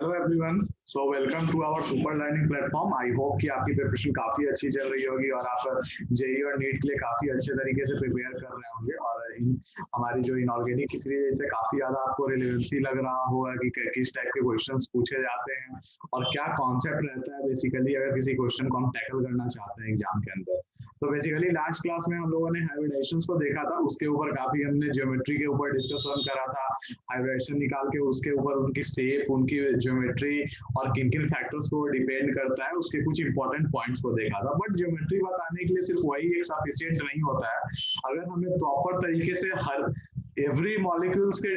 Hello everyone, so welcome to our super learning platform. I hope कि आपकी preparation काफी अच्छी चल रही होगी और आप जेई और नीट के लिए काफी अच्छे तरीके से प्रिपेयर कर रहे होंगे। और हमारी जो इनऑर्गेनिक सीरीज से काफी ज्यादा आपको रिलेवेंसी लग रहा होगा कि किस टाइप के क्वेश्चंस पूछे जाते हैं और क्या कॉन्सेप्ट रहता है बेसिकली अगर किसी क्वेश्चन को हम टैकल करना चाहते हैं एग्जाम के अंदर। तो बेसिकली लास्ट क्लास में हम लोगों ने हाइब्रिडेशंस को देखा था, उसके ऊपर काफी हमने ज्योमेट्री के ऊपर डिस्कशन करा था। हाइब्रिडेशन निकाल के उसके ऊपर उनकी शेप, उनकी ज्योमेट्री और किन किन फैक्टर्स को डिपेंड करता है उसके कुछ इंपॉर्टेंट पॉइंट्स को देखा था। बट ज्योमेट्री बताने के लिए सिर्फ वही एक सफिशिएंट नहीं होता है। अगर हमें प्रॉपर तरीके से हर एवरी मॉलिक्यूल्स के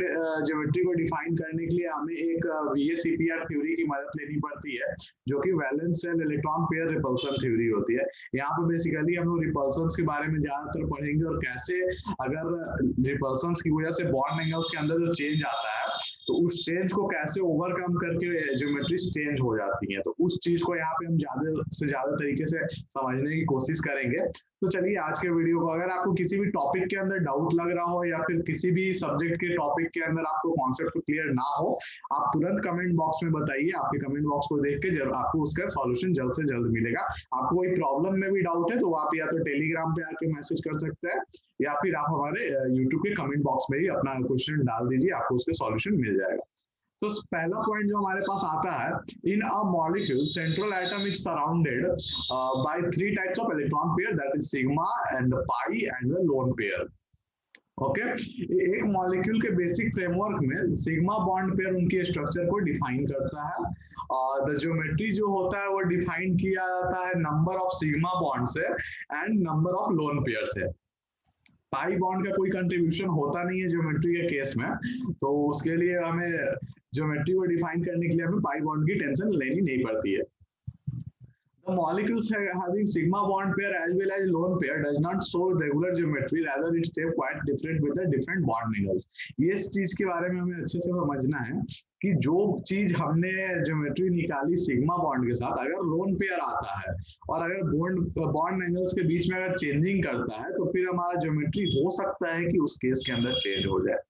ज्योमेट्री को डिफाइन करने के लिए हमें एक VACPR थ्योरी की मदद लेनी पड़ती है, जो कि valence shell electron pair repulsion theory होती है। यहाँ पे बेसिकली हम लोग रिपल्सन्स के बारे में ज्यादातर पढ़ेंगे और कैसे अगर रिपल्सन्स की वजह से बॉन्ड एंगल्स के अंदर जो चेंज आता है तो उस चेंज को कैसे ओवरकम करके ज्योमेट्री चेंज हो जाती है। तो उस चीज को यहाँ पे हम ज्यादा से ज्यादा तरीके से समझने की कोशिश करेंगे। तो चलिए आज के वीडियो को, अगर आपको किसी भी टॉपिक के अंदर डाउट लग रहा हो या फिर किसी भी सब्जेक्ट के टॉपिक के अंदर आपको कॉन्सेप्ट क्लियर ना हो, आप तुरंत कमेंट बॉक्स में बताइए। आपके कमेंट बॉक्स को देख के जब आपको उसका सॉल्यूशन जल्द से जल्द मिलेगा। आपको कोई प्रॉब्लम में भी डाउट है तो आप या तो टेलीग्राम पे आके मैसेज कर सकते हैं या फिर आप हमारे यूट्यूब के कमेंट बॉक्स में ही अपना क्वेश्चन डाल दीजिए, आपको उसका सॉल्यूशन मिल जाएगा। तो पहला पॉइंट जो हमारे पास आता है, in a molecule central atom is surrounded by three types of electron pair, that is sigma and pi and the lone pair. Okay, एक मॉलिक्यूल के बेसिक फ्रेमवर्क में सिग्मा बॉन्ड पेयर उनके स्ट्रक्चर को डिफाइन करता है और the geometry जो होता है वो डिफाइन किया जाता है नंबर ऑफ सिग्मा बॉन्ड से and number of lone pair से। पाई बॉन्ड का कोई कंट्रीब्यूशन होता नहीं है ज्योमेट्री के केस में, तो उसके लिए हमें ज्योमेट्री को डिफाइन करने के लिए हमें पाई बॉन्ड की टेंशन लेनी नहीं पड़ती है। The molecules having sigma bond pair as well as lone pair does not show regular geometry, rather it's shape quite different with the different bond angles। ये इस चीज के बारे में हमें अच्छे से समझना है कि जो चीज हमने ज्योमेट्री निकाली सिग्मा बॉन्ड के साथ, अगर लोन पेयर आता है और अगर बॉन्ड एंगल्स के बीच में अगर चेंजिंग करता है तो फिर हमारा ज्योमेट्री हो सकता है कि उस केस के अंदर चेंज हो जाए।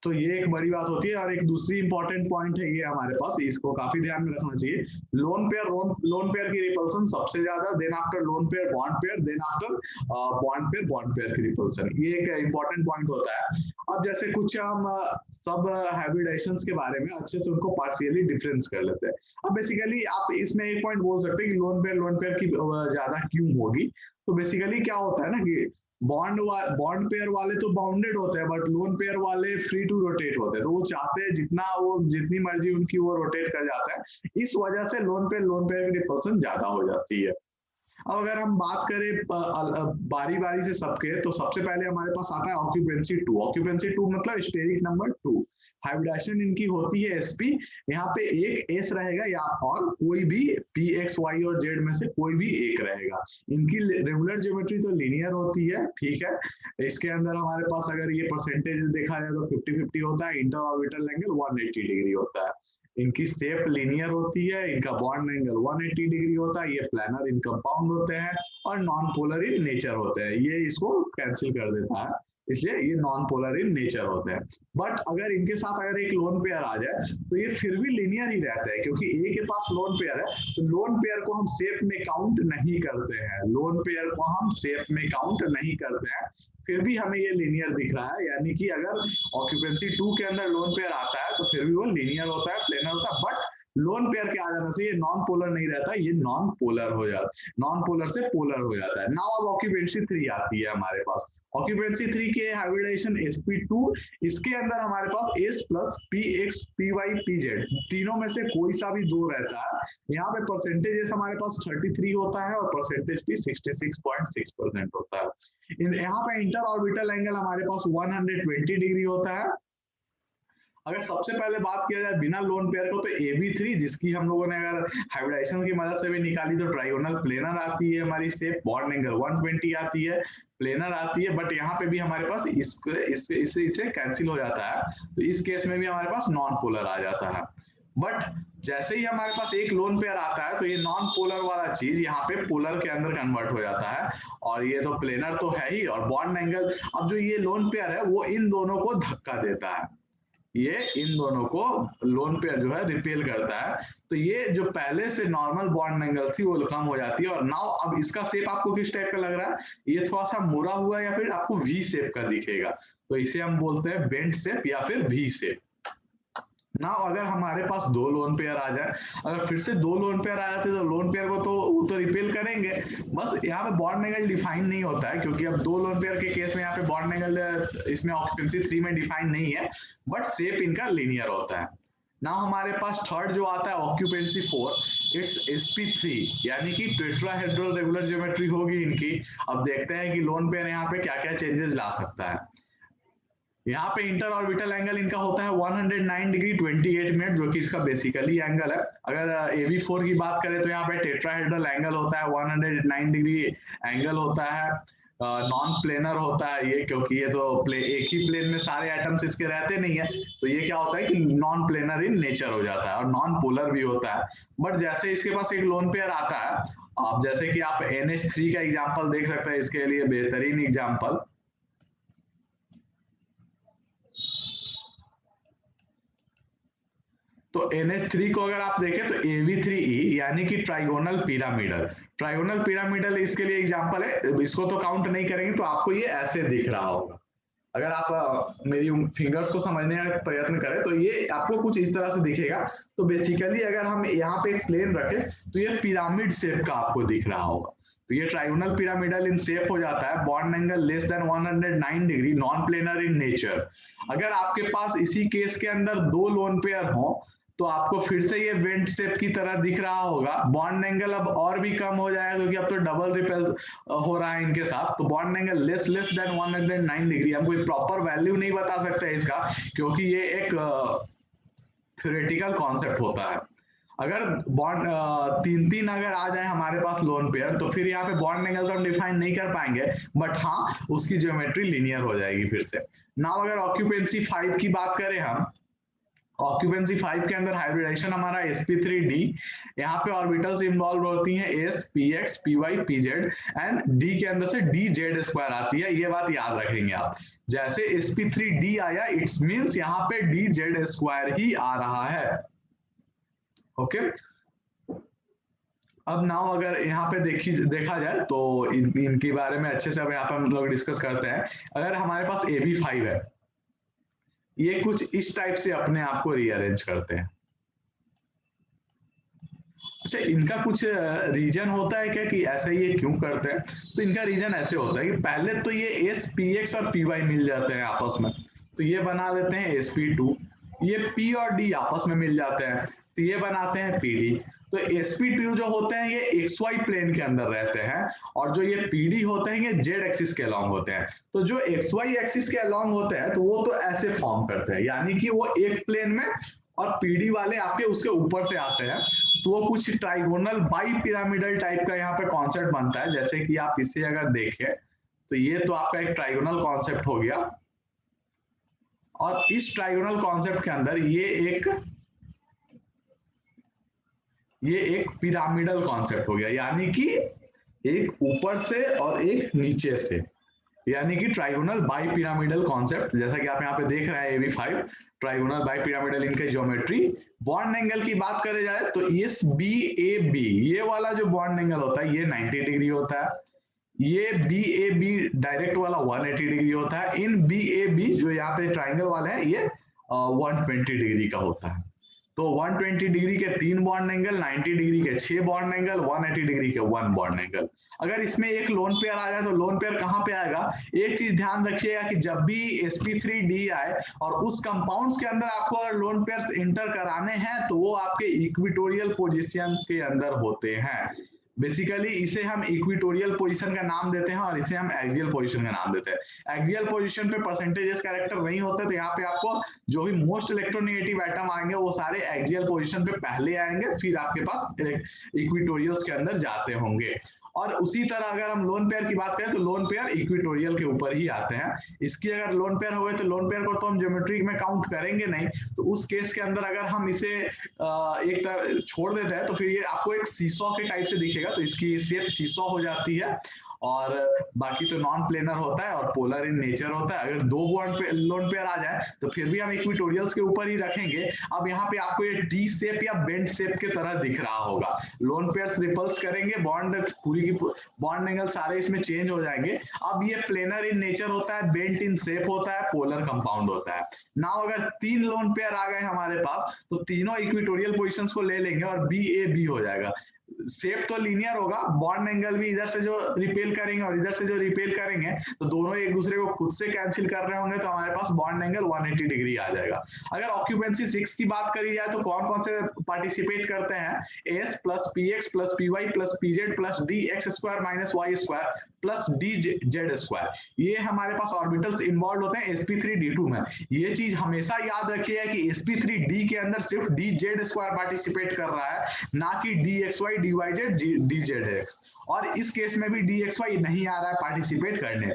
तो ये एक बड़ी बात होती है। और एक दूसरी इंपॉर्टेंट पॉइंट है ये हमारे पास, इसको काफी ध्यान में रखना चाहिए। लोन पेयर की रिपल्सन सबसे ज्यादा, then after lone pair bond pair, then after bond pair की रिपल्सन। ये एक इंपॉर्टेंट पॉइंट होता है। अब जैसे कुछ हम सब हाइब्रिडेशंस के बारे में अच्छे से उनको पार्शियली डिफरेंस कर लेते हैं। अब बेसिकली आप इसमें एक पॉइंट बोल सकते हैं कि लोन पेयर की ज्यादा क्यों होगी। तो बेसिकली क्या होता है ना कि बॉन्ड पेयर वाले तो बाउंडेड होते हैं बट लोन पेयर वाले फ्री टू रोटेट होते हैं, तो वो चाहते हैं जितनी मर्जी उनकी वो रोटेट कर जाता है। इस वजह से लोन पेयर की रिपल्सन ज्यादा हो जाती है। अब अगर हम बात करें बारी बारी से सबके, तो सबसे पहले हमारे पास आता है ऑक्यूपेंसी 2। ऑक्यूपेंसी 2 मतलब स्टेरिक नंबर 2। हाइब्रिडेशन इनकी होती है sp, यहाँ पे एक s रहेगा या और कोई भी p x y और z में से कोई भी एक रहेगा। इनकी रेगुलर ज्योमेट्री तो लीनियर होती है, ठीक है। इसके अंदर हमारे पास अगर ये परसेंटेज देखा जाए तो 50-50 होता है। इंटर ऑर्बिटल एंगल 180 डिग्री होता है। इनकी शेप लीनियर होती है, इनका बॉन्ड एंगल 180 डिग्री होता है। ये प्लानर इन कंपाउंड होते हैं और नॉन पोलर इन नेचर होते हैं। ये इसको कैंसिल कर देता है, इसलिए ये नॉन पोलर इन नेचर होते हैं। बट अगर इनके साथ अगर एक लोन पेयर आ जाए तो ये फिर भी लीनियर ही रहता है, क्योंकि ए के पास लोन पेयर है तो लोन पेयर को हम शेप में काउंट नहीं करते हैं। लोन पेयर को हम शेप में काउंट नहीं करते हैं, फिर भी हमें ये लीनियर दिख रहा है। यानी कि अगर ऑक्यूपेंसी 2 के अंदर लोन पेयर आता है तो फिर भी वो लीनियर होता है, प्लेनर होता है। बट लोन पेयर के आ जाने से ये नॉन पोलर नहीं रहता, ये नॉन पोलर हो जाता है, नॉन पोलर से पोलर हो जाता है। नाउ अब ऑक्यूपेंसी 3 आती है हमारे पास। ऑक्यूपेंसी 3 के हाइब्रिडेशन sp2, इसके अंदर हमारे पास s plus px py pz तीनों में से कोई सा भी दो रहता है। यहाँ पे परसेंटेज हमारे पास 33 होता है और परसेंटेज p 66.6% होता है। यहाँ पे इंटर ऑर्बिटल एंगल हमारे पास 120 डिग्री होता है। अगर सबसे पहले बात किया जाए बिना लोन पेयर को, तो AB3 जिसकी हम लोगों ने अगर हाइब्रिडेशन की मदद से भी निकाली तो ट्राइगोनल प्लेनर आती है हमारी शेप, बॉन्ड एंगल 120 आती है, प्लेनर आती है। बट यहाँ पे भी हमारे पास इससे कैंसिल हो जाता है, तो इस केस में भी हमारे पास नॉन पोलर आ जाता है। बट जैसे ही हमारे पास एक लोन पेयर आता है तो ये नॉन पोलर वाला चीज यहाँ पे पोलर के अंदर कन्वर्ट हो जाता है। और ये तो प्लेनर तो है ही, और बॉन्ड एंगल, अब जो ये लोन पेयर है वो इन दोनों को धक्का देता है। ये इन दोनों को लोन पेयर जो है रिपेल करता है। तो ये जो पहले से नॉर्मल बॉन्ड एंगल थी वो कम हो जाती है। और नाउ अब इसका शेप आपको किस टाइप का लग रहा है, ये थोड़ा सा मुड़ा हुआ या फिर आपको वी शेप का दिखेगा, तो इसे हम बोलते हैं बेंट शेप या फिर वी शेप। ना अगर हमारे पास दो लोन पेयर आ जाए, अगर फिर से दो लोन पेयर आ जाते तो लोन पेयर को तो रिपेल करेंगे, बस यहाँ पे बॉन्ड एंगल डिफाइन नहीं होता है, क्योंकि अब दो लोन पेयर के केस में यहाँ पे बॉन्ड एंगल इसमें ऑक्यूपेंसी 3 में डिफाइन नहीं है, बट शेप इनका लीनियर होता है। ना हमारे पास थर्ड जो आता है ऑक्यूपेंसी 4, इट्स sp3, यानी कि टेट्राहेड्रल रेगुलर ज्योमेट्री होगी इनकी। अब देखते हैं कि लोन पेयर यहाँ पे क्या क्या चेंजेस ला सकता है। यहाँ पे इंटर ऑर्बिटल एंगल इनका होता है 109 डिग्री 28 मिनट, जो कि इसका बेसिकली एंगल है। अगर AB4 की बात करें तो यहाँ पे टेट्राहेड्रल एंगल होता है 109 डिग्री एंगल होता है। नॉन प्लेनर होता है ये, क्योंकि ये तो एक ही प्लेन में सारे एटम्स इसके रहते नहीं है, तो ये क्या होता है कि नॉन प्लेनर इन नेचर हो जाता है, और नॉन पोलर भी होता है। बट जैसे इसके पास एक लोन पेयर आता है, आप जैसे कि आप NH3 का एग्जाम्पल देख सकते हैं, इसके लिए बेहतरीन एग्जाम्पल। तो NH3 को अगर आप देखें तो AB3E, यानी कि ट्राइगोनल पिरामिडल। ट्राइगोनल पिरामिडल इसके लिए एग्जांपल है, इसको तो काउंट नहीं करेंगे तो आपको ये ऐसे दिख रहा होगा। अगर आप मेरी फिंगर्स को समझने का प्रयत्न करें तो ये आपको कुछ इस तरह से दिखेगा। तो बेसिकली अगर हम यहाँ पे एक प्लेन रखें तो ये पिरामिड शेप का आपको दिख रहा होगा। तो ये ट्राइगोनल पिरामिडल इन शेप हो जाता है, bond angle less than 109 degree, non planar in nature. अगर आपके पास इसी केस के अंदर दो लोन पेयर हो तो आपको फिर से ये वेंट शेप की तरह दिख रहा होगा। बॉन्ड एंगल अब और भी कम हो जाएगा, क्योंकि अब तो डबल रिपेल हो रहा है इनके साथ। तो bond angle less than 109 degree, हम कोई प्रॉपर वैल्यू नहीं बता सकते इसका, क्योंकि ये एक थ्योरेटिकल कॉन्सेप्ट होता है। अगर बॉन्ड तीन अगर आ जाए हमारे पास लोन पेयर, तो फिर यहाँ पे बॉन्ड एंगल तो हम डिफाइन नहीं कर पाएंगे, बट हाँ उसकी ज्योमेट्री लीनियर हो जाएगी फिर से। नाउ अगर ऑक्यूपेंसी 5 की बात करें हम, ऑक्यूपेंसी 5 के अंदर हाइब्रिडाइजेशन हमारा sp3d, यहाँ पे ऑर्बिटल्स इन्वॉल्व होती हैं s, px, py, pz, and d के अंदर से dz² आती है। ये बात याद रखेंगे आप, जैसे sp3d आया इट्स मींस यहाँ पे dz² ही आ रहा है। ओके, अब नाउ अगर यहाँ पे देखा जाए तो इनके बारे में अच्छे से अब यहाँ पे हम लोग डिस्कस करते हैं। अगर हमारे पास AB5 है, ये कुछ इस टाइप से अपने आप को रीअरेंज करते हैं। अच्छा, इनका कुछ रीजन होता है क्या कि ऐसा ये क्यों करते हैं? तो इनका रीजन ऐसे होता है कि पहले तो ये S, Px और Py मिल जाते हैं आपस में, तो ये बना देते हैं sp2। ये P और D आपस में मिल जाते हैं, तो ये बनाते हैं PD। तो sp2 जो होते हैं ये XY प्लेन के अंदर रहते हैं, और जो ये PD होते हैं ये Z एक्सिस के अलॉन्ग होते हैं। तो जो XY एक्सिस के अलॉन्ग होते हैं तो वो तो ऐसे फॉर्म करते हैं, यानी कि वो एक प्लेन में, और PD वाले आपके उसके ऊपर से आते हैं, तो वो कुछ ट्राइगोनल बाई पिरामिडल टाइप का यहाँ पे कॉन्सेप्ट बनता है। जैसे कि आप इसे अगर देखें तो ये तो आपका एक ट्राइगोनल कॉन्सेप्ट हो गया, और इस ट्राइगोनल कॉन्सेप्ट के अंदर ये एक पिरामिडल कॉन्सेप्ट हो गया, यानी कि एक ऊपर से और एक नीचे से, यानी कि ट्राइगोनल बाई पिरामिडल कॉन्सेप्ट। जैसा कि आप यहाँ पे देख रहे हैं AB5 ट्राइगोनल बाई पिरामिडल इनकी ज्योमेट्री। बॉन्ड एंगल की बात करे जाए तो इस BAB, ये वाला जो बॉन्ड एंगल होता है ये 90 डिग्री होता है। ये BAB डायरेक्ट वाला 180 डिग्री होता है। इन BAB जो यहाँ पे ट्राइंगल वाले हैं ये 120 डिग्री का होता है। तो 120 डिग्री के 3 बॉन्ड एंगल, 90 डिग्री के 6 बॉन्ड एंगल, 180 डिग्री के 1 बॉन्ड एंगल। अगर इसमें एक लोन पेयर आ जाए तो लोन पेयर कहाँ पे आएगा? एक चीज ध्यान रखिएगा कि जब भी sp3d आए और उस कंपाउंड्स के अंदर आपको अगर लोन पेयर्स इंटर कराने हैं तो वो आपके इक्विटोरियल पोजिशंस के अंदर होते हैं। बेसिकली इसे हम इक्विटोरियल पोजीशन का नाम देते हैं और इसे हम एक्सियल पोजीशन का नाम देते हैं। एक्सियल पोजीशन पे परसेंटेजेस कैरेक्टर नहीं होते, तो यहाँ पे आपको जो भी मोस्ट इलेक्ट्रोनेगेटिव एटम आएंगे वो सारे एक्सियल पोजीशन पे पहले आएंगे, फिर आपके पास इक्विटोरियल्स के अंदर जाते होंगे। और उसी तरह अगर हम लोन पेयर की बात करें तो लोन पेयर इक्विटोरियल के ऊपर ही आते हैं। इसकी अगर लोन पेयर हो गए तो लोन पेयर को तो हम ज्योमेट्री में काउंट करेंगे नहीं, तो उस केस के अंदर अगर हम इसे एक तरह छोड़ देते हैं तो फिर ये आपको एक सीसॉ के टाइप से दिखेगा, तो इसकी शेप सीसॉ हो जाती है। और बाकी तो नॉन प्लेनर होता है और पोलर इन नेचर होता है। अगर दो बॉन्ड पे लोन पेयर आ जाए तो फिर भी हम इक्विटोरियल्स के ऊपर ही रखेंगे। अब यहाँ पे आपको ये डी शेप या बेंड शेप के तरह दिख रहा होगा। लोन पेयर्स रिपल्स करेंगे, बॉन्ड पूरी की बॉन्ड एंगल सारे इसमें चेंज हो जाएंगे। अब ये प्लेनर इन नेचर होता है, बेंट इन शेप होता है, पोलर कंपाउंड होता है। नाउ अगर तीन लोन पेयर आ गए हमारे पास तो तीनों इक्विटोरियल पोजीशंस को ले लेंगे और बी ए बी हो जाएगा। शेप तो लीनियर होगा, बॉन्ड एंगल भी इधर से जो रिपेल करेंगे और इधर से जो रिपेल करेंगे तो दोनों एक दूसरे को खुद से कैंसिल कर रहे होंगे, तो हमारे पास बॉन्ड एंगल 180 डिग्री आ जाएगा। अगर ऑक्यूपेंसी 6 की बात करी जाए तो कौन कौन से पार्टिसिपेट करते हैं? S plus P X plus P Y plus P Z plus D x square minus Y square plus D Z square, ये हमारे पास ऑर्बिटल्स इन्वॉल्व होते हैं sp3d2 में। ये चीज हमेशा याद रखिएगा कि sp3d के अंदर सिर्फ डी जेड स्क्वायर पार्टिसिपेट कर रहा है, ना कि D X Y D Y Z D Z X. और इस केस में भी डी एक्स वाई नहीं आ रहा है पार्टिसिपेट करने।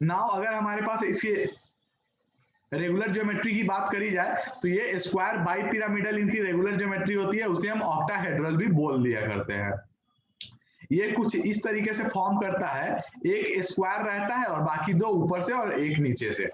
नाउ अगर हमारे पास इसके रेगुलर ज्योमेट्री की बात करी जाए तो ये स्क्वायर बाई पिरामिडल इनकी रेगुलर ज्योमेट्री होती है, उसे हम ऑक्टाहेड्रल भी बोल दिया करते हैं। ये कुछ इस तरीके से फॉर्म करता है, एक स्क्वायर रहता है और बाकी दो ऊपर से और एक नीचे से।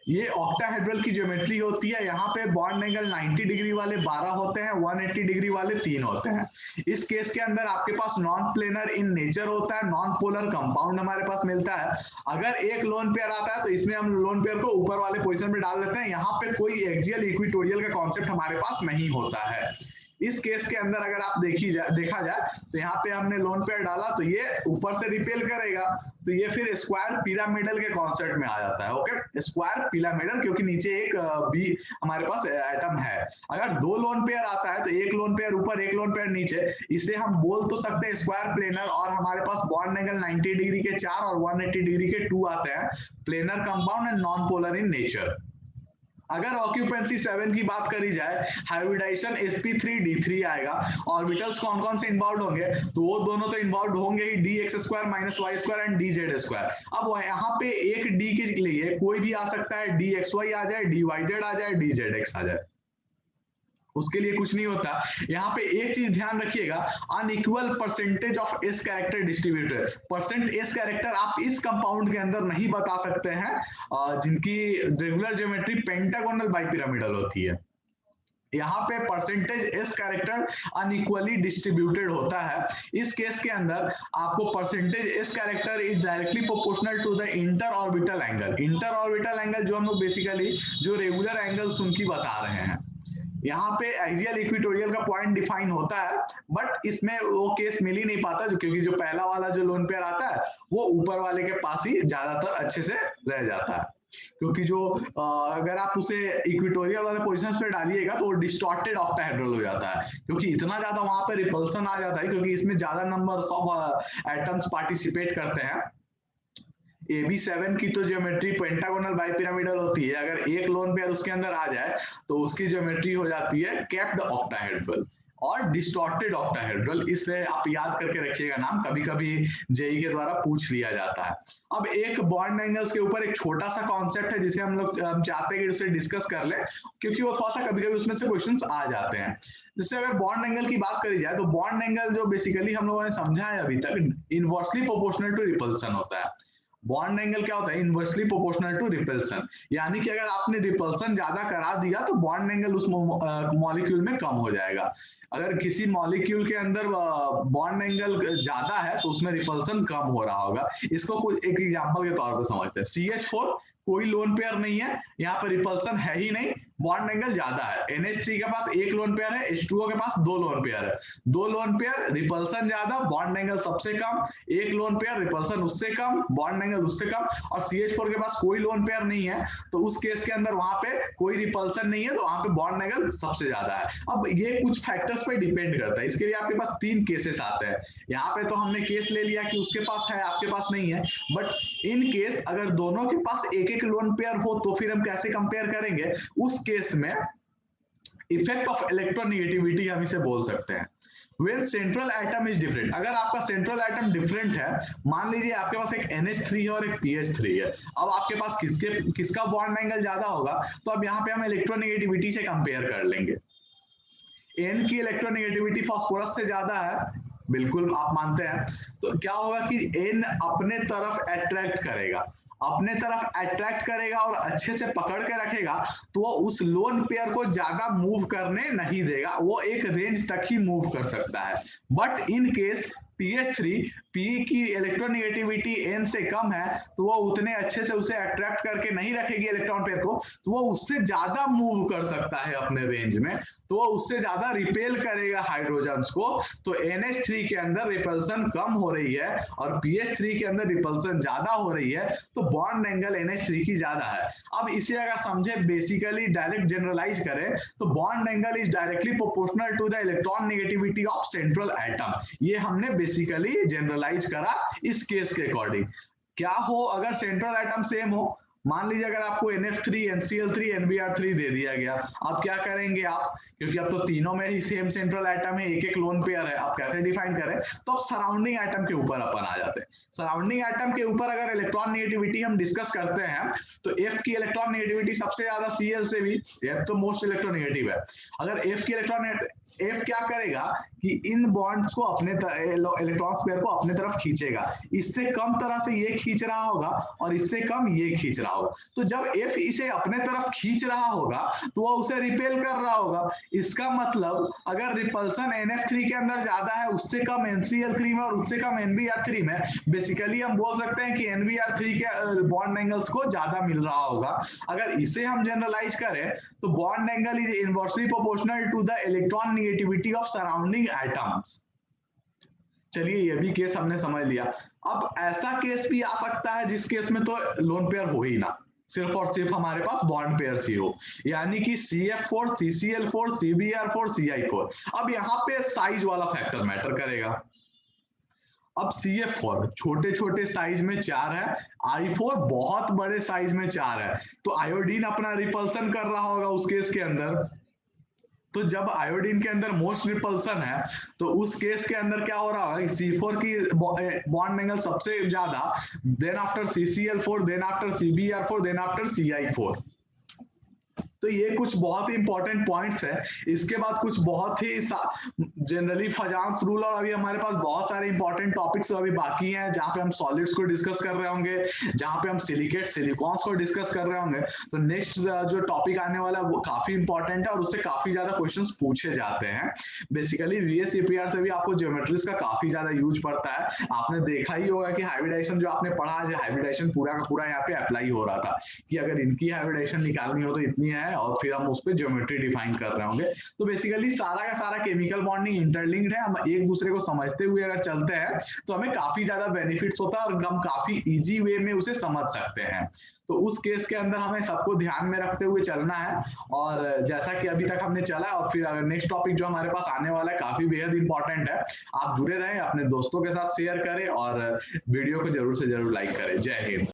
ये ऑक्टाहेड्रल की ज्योमेट्री होती है। यहाँ पे बॉन्ड एंगल 90 डिग्री वाले 12 होते हैं, 180 डिग्री वाले 3 होते हैं। इस केस के अंदर आपके पास नॉन प्लेनर इन नेचर होता है, नॉन पोलर कंपाउंड हमारे पास मिलता है। अगर एक लोन पेयर आता है तो इसमें हम लोन पेयर को ऊपर वाले पोजीशन में डाल देते हैं। यहाँ पे कोई एक्सियल इक्विटोरियल का कॉन्सेप्ट हमारे पास नहीं होता है। इस केस के अंदर अगर आप देखा जाए तो यहाँ पे हमने लोन पेयर डाला तो ये ऊपर से रिपेल करेगा, तो ये फिर स्क्वायर पिरामिडल के कॉन्सेप्ट में आ जाता है। ओके, स्क्वायर पिरामिडल, क्योंकि नीचे एक बी हमारे पास एटम है। अगर दो लोन पेयर आता है तो एक लोन पेयर ऊपर एक लोन पेयर नीचे, इसे हम बोल तो सकते हैं स्क्वायर प्लेनर। और हमारे पास बॉन्ड एंगल 90 डिग्री के 4 और 180 डिग्री के 2 आते हैं, planar compound and non polar in nature. अगर ऑक्यूपेंसी 7 की बात करी जाए, हाइब्रिडाइजेशन sp3d3 आएगा। ऑर्बिटल्स कौन कौन से इन्वॉल्व होंगे? तो वो दोनों तो इन्वॉल्व होंगे ही, d x square minus Y square and d Z square. अब यहाँ पे एक डी के लिए कोई भी आ सकता है, डी एक्स वाई आ जाए, डी वाई जेड आ जाए, डी जेड एक्स आ जाए, उसके लिए कुछ नहीं होता। यहाँ पे एक चीज ध्यान रखिएगा, unequal percentage of S character distributor. Percent S character आप इस कंपाउंड के अंदर नहीं बता सकते हैं जिनकी रेगुलर ज्योमेट्री पेंटागोनल बाइपिरामिडल होती है। यहाँ पे percentage S character unequally distributed होता है। इस केस के अंदर आपको percentage S character is directly proportional to the inter orbital angle. Inter orbital angle जो हम लोग बेसिकली जो रेगुलर एंगल्स उनकी बता रहे हैं। यहाँ पे एक्सियल इक्विटोरियल का पॉइंट डिफाइन होता है, बट इसमें वो केस मिल ही नहीं पाता, क्योंकि जो पहला वाला जो लोन पेयर आता है वो ऊपर वाले के पास ही ज्यादातर अच्छे से रह जाता है। क्योंकि जो अगर आप उसे इक्विटोरियल वाले पोजीशन पे डालिएगा तो वो डिस्टॉर्टेड ऑक्टाहेड्रल हो जाता है, क्योंकि इतना ज्यादा वहां पे रिपल्सन आ जाता है, क्योंकि इसमें ज्यादा नंबर ऑफ एटम्स पार्टिसिपेट करते हैं। AB7 की तो ज्योमेट्री पेंटागोनल बाइपिरामिडल होती है। अगर एक लोन पेयर उसके अंदर आ जाए तो उसकी ज्योमेट्री हो जाती है कैप्ड ऑक्टाहेड्रल और डिस्टॉर्टेड ऑक्टाहेड्रल। इससे आप याद करके रखिएगा नाम, कभी कभी जेई के द्वारा पूछ लिया जाता है। अब एक बॉन्ड एंगल्स के ऊपर एक छोटा सा कॉन्सेप्ट है जिसे हम लोग चाहते हैं कि उसे डिस्कस कर ले, क्योंकि वो थोड़ा सा कभी कभी उसमें से क्वेश्चंस आ जाते हैं। जैसे अगर बॉन्ड एंगल की बात करी जाए तो बॉन्ड एंगल जो बेसिकली हम लोगों ने समझा है अभी तक, इनवर्सली प्रोपोर्शनल टू रिपल्सन होता है। बॉन्ड एंगल क्या होता है? इनवर्सली प्रोपोर्शनल टू रिपल्सन, यानी कि अगर आपने रिपल्सन ज्यादा करा दिया तो बॉन्ड एंगल उस मॉलिक्यूल में कम हो जाएगा। अगर किसी मॉलिक्यूल के अंदर बॉन्ड एंगल ज्यादा है तो उसमें रिपल्सन कम हो रहा होगा। इसको कुछ एक एग्जांपल के तौर पर समझते हैं। CH4 कोई लोन पेयर नहीं है, यहाँ पर रिपल्सन है ही नहीं, बॉन्ड एंगल ज्यादा है। NH3 के पास एक लोन पेयर है, H2O के पास दो लोन पेयर है। दो लोन पेयर, रिपल्सन ज्यादा, बॉन्ड एंगल सबसे कम। एक लोन पेयर, रिपल्सन उससे कम, बॉन्ड एंगल उससे कम। और CH4 के पास कोई लोन पेयर नहीं है, तो उस केस के अंदर वहां पे कोई रिपल्सन नहीं है, तो वहां पे बॉन्ड एंगल सबसे ज्यादा है। अब ये कुछ फैक्टर्स पे डिपेंड करता है। इसके लिए आपके पास 3 केसेस आते हैं। यहाँ पे तो हमने केस ले लिया कि उसके पास है, आपके पास नहीं है, बट इन केस अगर दोनों के पास एक एक लोन पेयर हो तो फिर हम कैसे कंपेयर करेंगे? उस केस में इफेक्ट ऑफ इलेक्ट्रोनेगेटिविटी हम इसे बोल सकते हैं। When central atom is different, अगर आपका सेंट्रल एटम डिफरेंट है, मान लीजिए आपके पास एक NH3 है और एक PH3 है, अब आपके पास किसका बॉन्ड एंगल ज्यादा होगा? तो अब यहाँ पे हम इलेक्ट्रोनेगेटिविटी से कंपेयर कर लेंगे। N की इलेक्ट्रोनेगेटिविटी फास्फोरस से ज्यादा है, बिल्कुल आप मानते हैं, तो क्या होगा कि एन अपने तरफ अट्रैक्ट करेगा, अपने तरफ अट्रैक्ट करेगा और अच्छे से पकड़ के रखेगा, तो वो उस लोन पेयर को ज्यादा मूव करने नहीं देगा, वो एक रेंज तक ही मूव कर सकता है। But in case PH3 P की इलेक्ट्रोनेगेटिविटी N से कम है, तो वो उतने अच्छे से उसे अट्रैक्ट करके नहीं रखेगी इलेक्ट्रॉन पेयर को, तो वो उससे ज्यादा मूव कर सकता है अपने रेंज में, तो वो उससे ज्यादा रिपेल करेगा हाइड्रोजन्स को। तो NH3 के अंदर रिपल्सन कम हो रही है और PH3 के अंदर रिपल्सन ज्यादा हो रही है, तो बॉन्ड एंगल NH3 की ज्यादा है। अब इसे अगर समझे बेसिकली डायरेक्ट जनरलाइज करें, तो bond angle is directly proportional to the electron negativity of central atom. ये हमने बेसिकली जनरलाइज करा इस केस के अकॉर्डिंग। क्या हो अगर सेंट्रल एटम सेम हो, मान लीजिए अगर आपको NF3 NCl3 NBr3 दे दिया गया, आप क्या करेंगे आप, क्योंकि अब तो तीनों में ही सेम सेंट्रल एटम है, एक एक लोन पेयर है, आप कैसे डिफाइन करें, तो अब सराउंडिंग एटम के ऊपर अपन आ जाते हैं। सराउंडिंग एटम के ऊपर अगर इलेक्ट्रॉन नेगेटिविटी हम डिस्कस करते हैं, तो F की इलेक्ट्रॉन नेगेटिविटी सबसे ज्यादा Cl से भी, F तो मोस्ट इलेक्ट्रोनेगेटिव है। अगर F की F क्या करेगा कि इन बॉन्ड्स को अपने इलेक्ट्रॉन्स पेयर को अपने तरफ खींचेगा, इससे कम तरह से ये खींच रहा होगा और इससे कम ये खींच रहा होगा। तो जब F इसे अपने तरफ खींच रहा होगा, तो वो उसे रिपेल कर रहा होगा। इसका मतलब अगर रिपल्सन NF3 के अंदर ज्यादा है, उससे कम NCl3 में और उससे कम NBr3 में, बेसिकली हम बोल सकते हैं कि NBr3 के बॉन्ड एंगल्स को ज्यादा मिल रहा होगा। अगर इसे हम जनरलाइज करें, तो bond angle is inversely proportional to the electron negativity of surrounding atoms. चलिए ये भी केस हमने समझ लिया। अब ऐसा केस भी आ सकता है जिस केस में तो लोन पेयर हो ही ना, सिर्फ और सिर्फ हमारे पास बॉन्ड पेयर ही हो, यानी कि CF4 CCl4 CBr4 CI4। अब यहाँ पे साइज वाला फैक्टर मैटर करेगा। अब CF4 छोटे छोटे साइज में 4 है, I4 बहुत बड़े साइज में 4 है, तो आयोडीन अपना रिपल्सन कर रहा होगा उस केस के अंदर। तो जब आयोडीन के अंदर मोस्ट रिपल्सन है, तो उस केस के अंदर क्या हो रहा है, C4 की बॉन्ड एंगल सबसे ज्यादा, then after CCl4, then after CBr4, then after CI4। तो ये कुछ बहुत ही इंपॉर्टेंट पॉइंट्स है। इसके बाद कुछ बहुत ही जनरली फजांस रूल, और अभी हमारे पास बहुत सारे इंपॉर्टेंट टॉपिक्स अभी बाकी हैं, जहां पे हम सॉलिड्स को डिस्कस कर रहे होंगे, जहां पे हम सिलिकेट सिलिकॉन्स को डिस्कस कर रहे होंगे। तो नेक्स्ट जो टॉपिक आने वाला है वो काफी इंपॉर्टेंट है और उससे काफी ज्यादा क्वेश्चंस पूछे जाते हैं। बेसिकली VS CPR से भी आपको ज्योमेट्रीज का काफी ज्यादा यूज पड़ता है। आपने देखा ही होगा कि हाइब्रिडाइजेशन जो आपने पढ़ा है, हाइब्रिडाइजेशन पूरा का पूरा यहाँ पे अप्लाई हो रहा था कि अगर इनकी हाइब्रिडाइजेशन निकालनी हो तो इतनी है, और फिर हम उस पर ज्योमेट्री डिफाइन कर रहे होंगे। तो बेसिकली सारा का सारा केमिकल बॉन्डिंग इंटरलिंक्ड है। हम एक दूसरे को समझते हुए अगर चलते हैं तो हमें काफी ज्यादा बेनिफिट्स होता है और हम काफी इजी वे में उसे समझ सकते हैं। तो उस केस के अंदर हमें सबको ध्यान में रखते हुए चलना है, और जैसा कि अभी तक हमने चला, और फिर नेक्स्ट टॉपिक जो हमारे पास आने वाला है काफी बेहद इंपॉर्टेंट है। आप जुड़े रहें, अपने दोस्तों के साथ शेयर करें और वीडियो को जरूर से जरूर लाइक करें। जय हिंद।